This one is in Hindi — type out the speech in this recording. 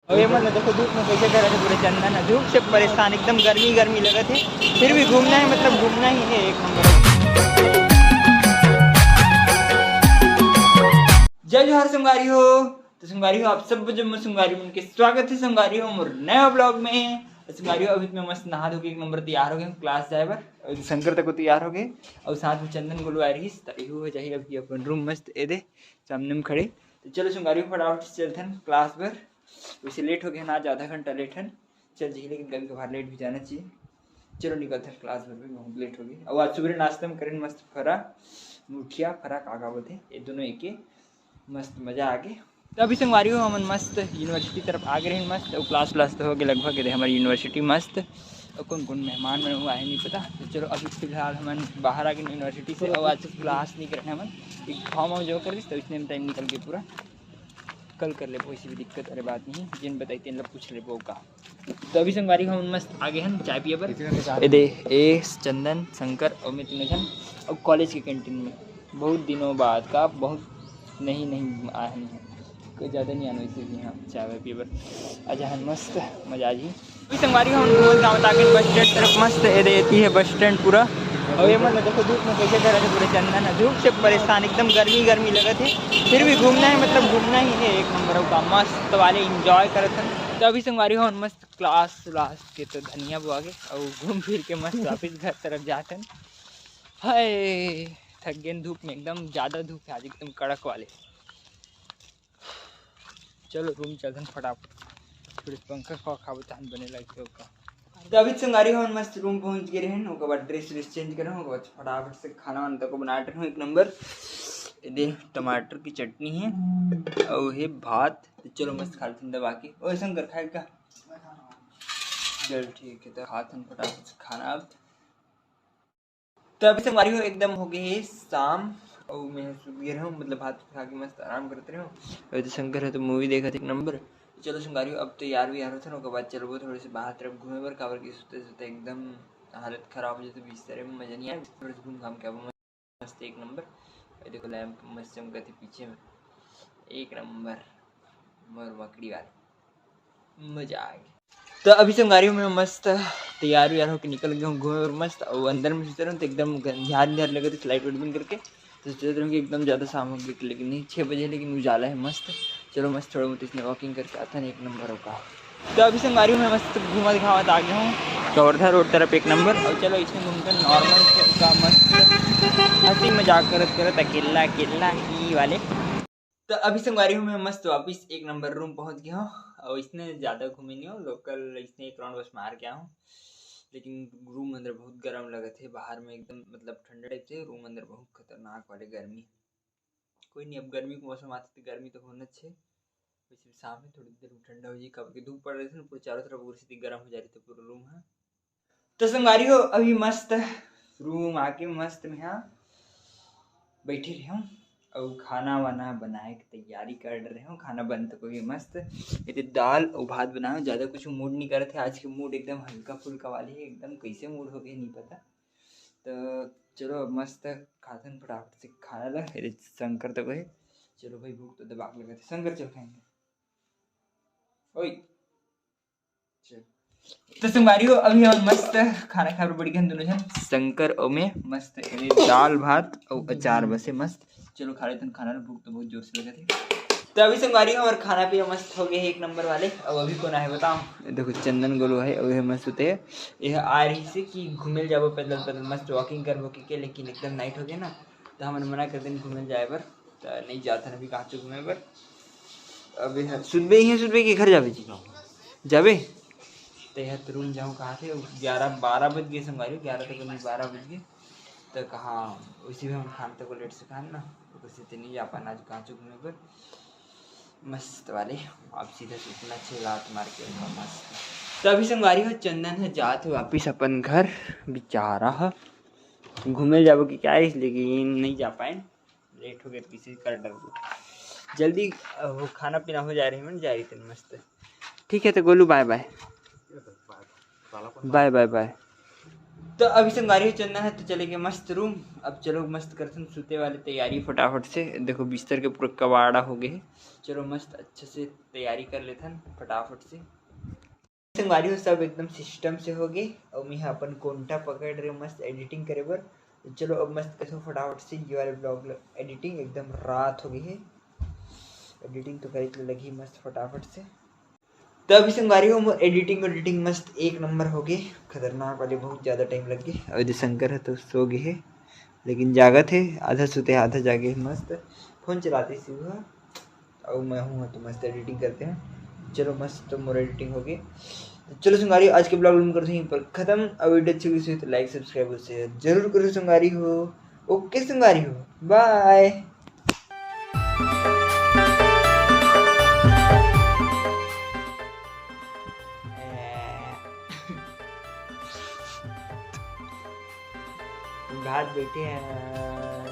और ये मतलब देखो धूप में कैसे कर रहे थे पूरे चंदन है, धूप से परेशान एकदम गर्मी गर्मी लगे थे, फिर भी घूमना है, मतलब घूमना ही है एक नंबर। जय जोहार संगारी हो। तो संगारी हो आप सब जब मैं संगारी हूँ उनके स्वागत है संगारी हो मोर नया ब्लॉग में। संगारी हो अभी मैं मस्त नहा धो के एक नंबर तैयार हो गए क्लास जाए पर, शंकर तक को तैयार हो गए और साथ में चंदन गोलू आ रही हो जाइए अभी अपन रूम मस्त ए दे सामने में खड़े। तो चलो संगारी हो फटाफट से चलते हैं क्लास पर, वैसे लेट हो गया ना, आज आधा घंटा लेट है। चल जी लेकिन कभी कभार लेट भी जाना चाहिए। चलो निकलते हैं क्लास में भी बहुत लेट हो गई। और आज सुबह नाश्ते में करें मस्त फरा मुठिया फरा काका बोलते ये दोनों एक ही मस्त मज़ा आ गया। तो अभी संगवारी हो हम मस्त यूनिवर्सिटी तरफ आ गए हैं मस्त, और क्लास व्लास तो हो गए लगभग हमारी यूनिवर्सिटी मस्त। और कौन कौन मेहमान में हुआ है नहीं पता। तो चलो अभी फिलहाल हम बाहर आ गए यूनिवर्सिटी से और आज क्लास नहीं कर रहे हम एक फॉर्म वार्म जो कर रही तो इसने में टाइम निकल गया पूरा, कल कर ले कोई भी दिक्कत अरे बात नहीं जिन बताई लोग पूछ ले का। तो अभी संगवारी हम मस्त आगे हैं चाय पिए पर दे ए चंदन शंकर और मैं तीनों जन और कॉलेज की कैंटीन में बहुत दिनों बाद का बहुत नहीं आए हैं, कोई ज़्यादा नहीं आना इसे भी हाँ चाय पिए पर अच्छा है मस्त मजा जी। अभी संगवारी हम रोज गाँव ताकि बस स्टैंड तरफ मस्त ए देती है बस स्टैंड पूरा। और ये मतलब देखो धूप में कैसे कर रहे थे पूरे चंदन है, धूप से परेशान एकदम गर्मी गर्मी लगे थे, फिर भी घूमना है, मतलब घूमना ही है एक नंबर का मस्त वाले इंजॉय करे थे। तो अभी संगवारी हो मस्त क्लास व्लास के तो धनिया बुआ के और घूम फिर के मस्त वापिस घर तरफ जाते हैं। हाय थक गए धूप में, एकदम ज़्यादा धूप है आज एकदम कड़क वाले। चलो रूम चलते हैं फटाफट, थोड़ी पंखा खाओ तहन बने लगे का। तो अभी संगारी हम मस्त रूम पहुंच गए हैं, ओकर बाद ड्रेस व्रेस चेंज करे ओकर बाद फटाफट से खाना वाना को बनाते हैं एक नंबर। दे टमाटर की चटनी है और है भात। तो चलो मस्त खाते हैं दबा के। ओ शंकर खाए का चल ठीक है तो खाते हैं फटाफट से खाना। अब तो अभी संगारी हो एकदम हो गई है शाम और मैं सुबह गया हूँ, मतलब भात खा के मस्त आराम करते रहो। अभी तो शंकर है तो मूवी देखा था एक नंबर। चलो संगारी अब तो यार भी यार होता ना उसके बाद चलो वो थोड़े से बाहर तरफ घूमे पर काबर की सोते सोते एकदम हालत खराब हो जाती, बिस्तर में मजा नहीं आया, थोड़े से घूम घाम के अब मस्त एक नंबर। देखो लैम्प मस्त चमका थी पीछे में एक नंबर मोर मकड़ी वाले मजा आ गया। तो अभी संगारी में मस्त तैयार व्यार होकर निकल गया हूँ घूमे और मस्त और अंदर में सोच रहा हूँ तो एकदम ध्यान ध्यान लगे थे फ्लाइट बंद करके, तो सोच रहा हूँ कि एकदम ज़्यादा शाम हो गई लेकिन नहीं 6 बजे लेकिन उजाला है मस्त। चलो मस्त थोड़ा बहुत इसने वॉकिंग करके आता है एक नंबर होगा। तो अभी संगारी में मस्त घुमा दिखावा आ गया हूँ कवर्धा रोड तरफ एक नंबर। और चलो इसमें घूमकर नॉर्मल का मस्त हंसी मजाक करत करत अकेला अकेला ही वाले। तो अभी संगवारी हूँ मैं मस्त वापस एक नंबर रूम पहुँच गया हूँ और इसने ज़्यादा घूमे नहीं हूँ, लोकल इसने एक राउंड बस मार गया हूँ। लेकिन रूम अंदर बहुत गर्म लगे थे, बाहर में एकदम मतलब ठंडे टाइप थे, रूम अंदर बहुत खतरनाक वाले गर्मी। कोई नहीं अब गर्मी का मौसम आती तो गर्मी तो होना चाहिए, वैसे शाम में थोड़ी देर में ठंडा हो जाए, कब की धूप पड़ रही थी ना पूरे चारों तरफ पूरी स्थिति गर्म हो जा रही थी पूरा रूम है। तो संगवारी हो अभी मस्त रूम आके मस्त में यहाँ बैठे रहे हूँ और खाना वाना बनाए की तैयारी कर रहे हो। खाना बन तो कोई मस्त ये दाल और भात बनाए, ज़्यादा कुछ मूड नहीं कर रहे थे, आज के मूड एकदम हल्का फुल्का वाली है, एकदम कैसे मूड हो गया नहीं पता। तो चलो मस्त खाते हैं फटाफट से खाना लगा शंकर तो कहे चलो भाई भूख तो दबा लगा थे शंकर चल खाएंगे ओए चल। तो संगवारी हो अभी हम मस्त खाना खा बड़ी गन दोनों जन शंकर और मैं मस्त दाल भात और अचार बसे मस्त। चलो खा लेते हैं खाना, भूख तो बहुत जोर से लगे थे। तो अभी संगवारी हो और खाना पिया मस्त हो गए एक नंबर वाले। अब अभी कौन है बताओ, देखो चंदन गोलो है और मस्त होते है यह आ रही से कि घूमे जाओ पैदल पैदल मस्त वॉकिंग कर वो के, लेकिन एकदम नाइट हो गया ना तो हमने मना कर दिन घूमे जाए पर तो नहीं जाता अभी कहाँ से घूमे पर। अभी सुनबे ही है सुनबे के घर जावे जी जावे तो यह रूम जाऊँ कहाँ थे 11-12 बज गए संगवारी 11 तक नहीं 12 बज गए तो कहाँ उसी में हम खाने तक लेट से खान ना तो किसी से नहीं जा पाना आज कहाँ घूमे पर मस्त वाले। आप सीधा इतना लात मार के मस्त। तो अभी संगवारी हो चंदन है जाते वापिस अपन घर बेचारा घूमे जाबो कि क्या है लेकिन नहीं जा पाए लेट हो गए किसी कर डर जल्दी वो खाना पीना हो जा रही है जा रही थी मस्त। ठीक है तो Golu bye bye bye bye bye. तो अभी संगारी चलना है तो चलेंगे मस्त रूम। अब चलो मस्त करते हैं सोते वाली तैयारी फटाफट से। देखो बिस्तर के पूरा कबाड़ा हो गए। चलो मस्त अच्छे से तैयारी कर लेते हैं फटाफट से। संगवारी हो सब एकदम सिस्टम से हो गए। और मैं अपन कोंटा पकड़ रहे मस्त एडिटिंग करे बर। तो चलो अब मस्त कैसे फटाफट से ये वाले ब्लॉग एडिटिंग एकदम रात हो गई है। एडिटिंग तो करी लगी मस्त फटाफट से। तो अभी संगवारी हो एडिटिंग मस्त एक नंबर हो गई। खतरनाक वाले बहुत ज़्यादा टाइम लग गए। और शंकर है तो सो गए है लेकिन जागत है। आधा सोते आधा जागे मस्त फ़ोन चलाते सुबह। और मैं हूँ तो मस्त एडिटिंग करते हैं। चलो मस्त तो मोर एडिटिंग हो गई। तो चलो संगारी आज के ब्लॉग में करते हैं पर ख़त्म। अब वीडियो अच्छी हुई तो लाइक सब्सक्राइब शेयर जरूर करो संगारी हो। ओके संगारी हो बाय। घाट बैठे हैं।